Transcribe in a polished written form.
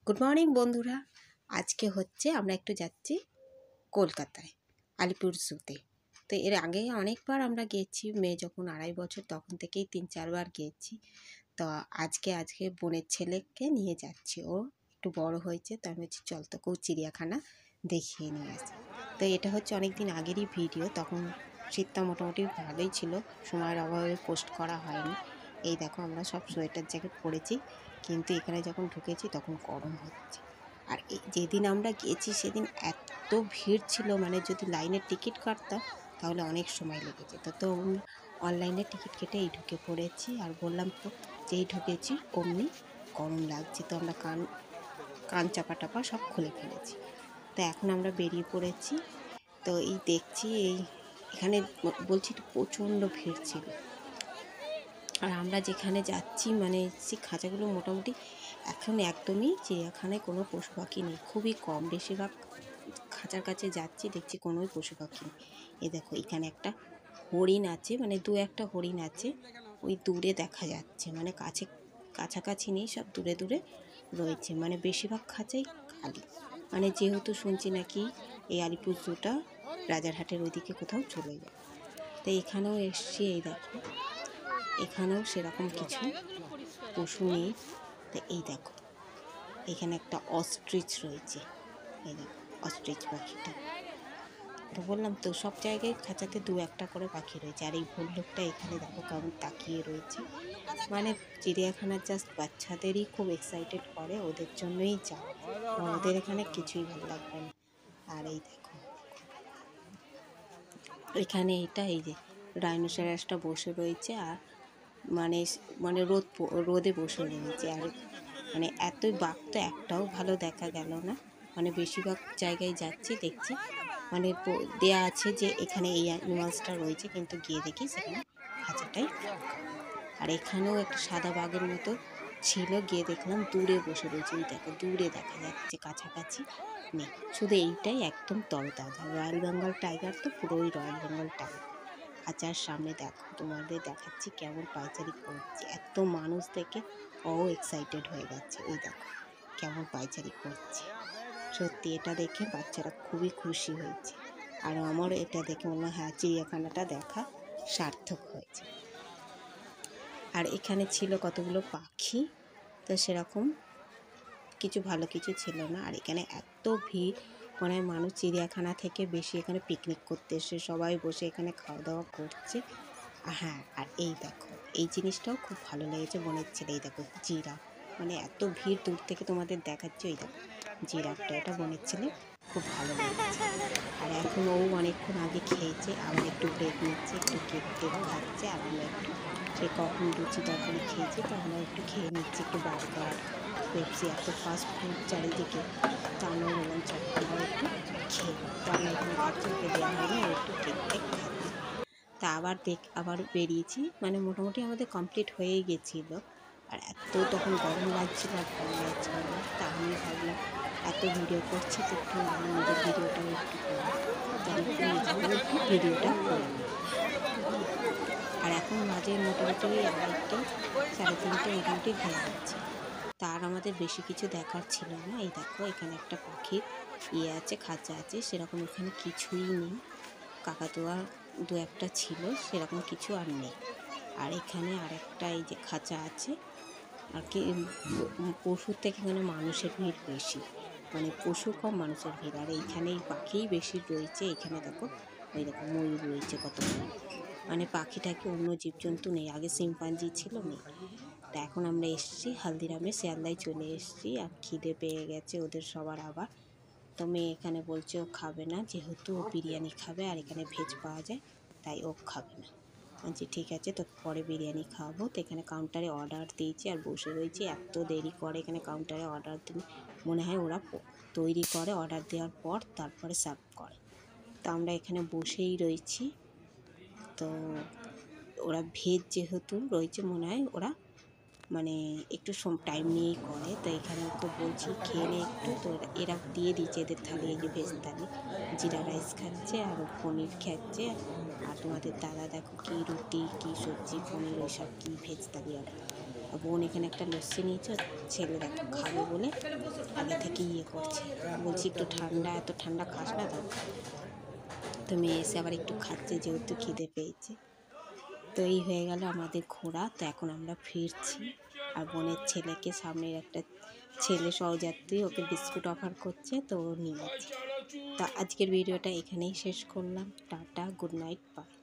Good morning বন্ধুরা। আজকে হচ্ছে আমরা একটু যাচ্ছি কলকাতায় আলিপুর জুতে। তো এর আগে অনেকবার আমরা গিয়েছি, মেয়ে যখন 2.5 বছর তখন থেকেই 3-4 বার গিয়েছি। তো আজকে বোনের ছেলেকে নিয়ে যাচ্ছি, ও একটু বড় হয়েছে, তো আমি হচ্ছে চল তোকেও চিড়িয়াখানা দেখিয়ে নিয়ে আসি। তো এটা হচ্ছে অনেক দিন আগেরই ভিডিও, তখন শীতটা মোটামুটি ভালোই ছিল, সময়ের অভাবে পোস্ট করা হয়নি। এই দেখো আমরা সব সোয়েটার জ্যাকেট পরেছি, কিন্তু এখানে যখন ঢুকেছি তখন গরম হচ্ছে। আর এই যেদিন আমরা গিয়েছি সেদিন এত ভিড় ছিল, মানে যদি লাইনের টিকিট কাটতাম তাহলে অনেক সময় লেগে যেত। তো অনলাইনে টিকিট কেটে এই ঢুকে পড়েছি, আর বললাম তো যেই ঢুকেছি অমনি গরম লাগছে, তো আমরা কান চাপা টাপা সব খুলে ফেলেছি। তো এখন আমরা বেরিয়ে পড়েছি। তো এই দেখছি এখানে বলছি তো প্রচণ্ড ভিড় ছিল। আর আমরা যেখানে যাচ্ছি মানে সেই খাঁচাগুলো মোটামুটি এখন একদমই চিড়িয়াখানায় কোনো পশু পাখি নেই, খুবই কম। বেশিরভাগ খাঁচার কাছে যাচ্ছি, দেখছি কোনোই পশু পাখি নেই। এই দেখো এখানে একটা হরিণ আছে, মানে দু একটা হরিণ আছে, ওই দূরে দেখা যাচ্ছে, মানে কাছাকাছি নেই, সব দূরে দূরে রয়েছে, মানে বেশিরভাগ খাঁচাই খালি। মানে যেহেতু শুনছি নাকি এই আলিপুর জুটা রাজারহাটের ওইদিকে কোথাও চলে যায়। তো এখানেও এসছি, এই দেখো এখানেও সেরকম কিছু পশু নেই। তো এই দেখো এখানে একটা অস্ট্রিচ রয়েছে, এই দেখো অস্ট্রিচ পাখিটা। তো বললাম তো সব জায়গায় খাঁচাতে দু একটা করে পাখি রয়েছে। আর এই ভল্লুকটা এখানে দেখো কেমন তাকিয়ে রয়েছে, মানে চিড়িয়াখানার জাস্ট বাচ্চাদেরই খুব এক্সাইটেড করে, ওদের জন্যই যাওয়া, ওদের এখানে কিছুই ভালো লাগবে না। আর এই দেখো এখানে এই যে ডাইনোসরাসটা বসে রয়েছে, আর মানে মানে রোদে বসে রয়েছে। আর মানে এতই বাঘ তো একটাও ভালো দেখা গেল না, মানে বেশিরভাগ জায়গায় যাচ্ছি দেখছি মানে দেয়া আছে যে এখানে এই অ্যানিমালসটা রয়েছে, কিন্তু গিয়ে দেখি সেখানে খাঁচাটাই ফাঁকা। আর এখানেও একটা সাদা বাঘের মতো ছিল, গিয়ে দেখলাম দূরে বসে রয়েছে, ওই দেখো দূরে দেখা যাচ্ছে, কাছাকাছি নেই। শুধু এইটাই একদম তরতাজা। রয়্যাল বেঙ্গল টাইগার তো পুরোই রয়্যাল বেঙ্গল টাইগার। খাঁচার সামনে দেখো তোমাদের দেখাচ্ছি কেমন পায়চারি করছে, এত মানুষ দেখে ও এক্সাইটেড হয়ে গেছে, এই দেখো কেমন পায়চারি করছে। সত্যি এটা দেখে বাচ্চারা খুবই খুশি হয়েছে, আর আমার এটা দেখে মনে হয় হ্যাঁ চিড়িয়াখানাটা দেখা সার্থক হয়েছে। আর এখানে ছিল কতগুলো পাখি, তো সেরকম কিছু ভালো কিছু ছিল না। আর এখানে এত ভিড়, মনে হয় মানুষ চিড়িয়াখানা থেকে বেশি এখানে পিকনিক করতে এসে সবাই বসে এখানে খাওয়া দাওয়া করছে। হ্যাঁ, আর এই দেখো এই জিনিসটাও খুব ভালো লেগেছে বোনের ছেলে, এই দেখো জিরাফ, মানে এত ভিড় দূর থেকে তোমাদের দেখাচ্ছে, ওই দেখো জিরাফটা, এটা বোনের ছেলে খুব ভালো লেগেছে। আর এখন ও অনেকক্ষণ আগে খেয়েছে, আবার একটু ব্রেক নিচ্ছে, একটু কেক টেক খাচ্ছে। আর আমরা একটু সে কখন লুচি তরকারি খেয়েছি, তো আমরা একটু খেয়ে নিচ্ছি, একটু বার্গার পেপসি, এত ফাস্ট ফুড চারিদিকে, তো আমরা বললাম চল আমরা একটু খেয়ে, তো আমরা এখানে খাচ্ছি, ওকে দেওয়া হয়নি, ও একটু কেক টেক খাচ্ছে। তা আবার বেরিয়েছি, মানে মোটামুটি আমাদের কমপ্লিট হয়েই গেছিলো। আর এত তখন গরম লাগছিল আর ভালো লাগছিল না, তা আমি ভাবলাম এত ভিডিও করছি তো একটু আমি নিজের ভিডিওটাও একটু করি, তো আমি একটু ভিডিওটা করে নিই। আর এখন মাঝে মোটামুটি 2:30 3:30 মোটামুটি হয়ে যাচ্ছে। তার আমাদের বেশি কিছু দেখার ছিল না। এই দেখো এখানে একটা পাখির আছে, খাঁচা আছে, সেরকম এখানে কিছুই নেই। কাকাতুয়া দু একটা ছিল, সেরকম কিছু আর নেই। আর এখানে আরেকটা এই যে খাঁচা আছে, আর কি পশুর থেকে এখানে মানুষের ভিড় বেশি, মানে পশু কম মানুষের ভিড়। আর এইখানে এই পাখিই বেশি রয়েছে। এখানে দেখো ওই দেখো ময়ূর রয়েছে কতগুলো, মানে পাখিটাকে অন্য জীবজন্তু নেই, আগে শিম্পাঞ্জি ছিল নেই। তা এখন আমরা এসেছি হালদিরামে, শিয়ালদায় চলে এসেছি। আর খিদে পেয়ে গেছে ওদের সবার আবার। তো মেয়ে এখানে বলছে ও খাবে না, যেহেতু ও বিরিয়ানি খাবে আর এখানে ভেজ পাওয়া যায়, তাই ও খাবে না। বলছি ঠিক আছে, তো পরে বিরিয়ানি খাওয়াবো। তো এখানে কাউন্টারে অর্ডার দিয়েছি আর বসে রয়েছি, এত দেরি করে এখানে কাউন্টারে অর্ডার দিলে, মনে হয় ওরা তৈরি করে অর্ডার দেওয়ার পর তারপরে সার্ভ করে। তো আমরা এখানে বসেই রয়েছি। তো ওরা ভেজ যেহেতু রয়েছে, মনে হয় ওরা মানে একটু টাইম নিয়েই করে। তো এখানে ওকে বলছি খেয়ে নে একটু, তো এরা দিয়ে দিচ্ছে এদের থালি, এই যে ভেজ থালি, জিরা রাইস খাচ্ছে আর পনির খাচ্ছে। আর তোমাদের দাদা দেখো কি রুটি কি সবজি পনির ওইসব কি ভেজ থালি অর্ডার। বোন এখানে একটা লস্যি নিয়েছে, ছেলে দেখো খাবে বলে আগে থেকে করছে। বলছি একটু ঠান্ডা, এত ঠান্ডা খাস না তো। তো মেয়ে এসে আবার একটু খাচ্ছে যেহেতু খিদে পেয়েছে। তো এই হয়ে গেল আমাদের ঘোরা। তো এখন আমরা ফিরছি। আর বোনের ছেলেকে, সামনের একটা ছেলে সহযাত্রী, ওকে বিস্কুট অফার করছে, তো ও নিয়েছে। তো আজকের ভিডিওটা এখানেই শেষ করলাম। টাটা, গুড নাইট, বাই।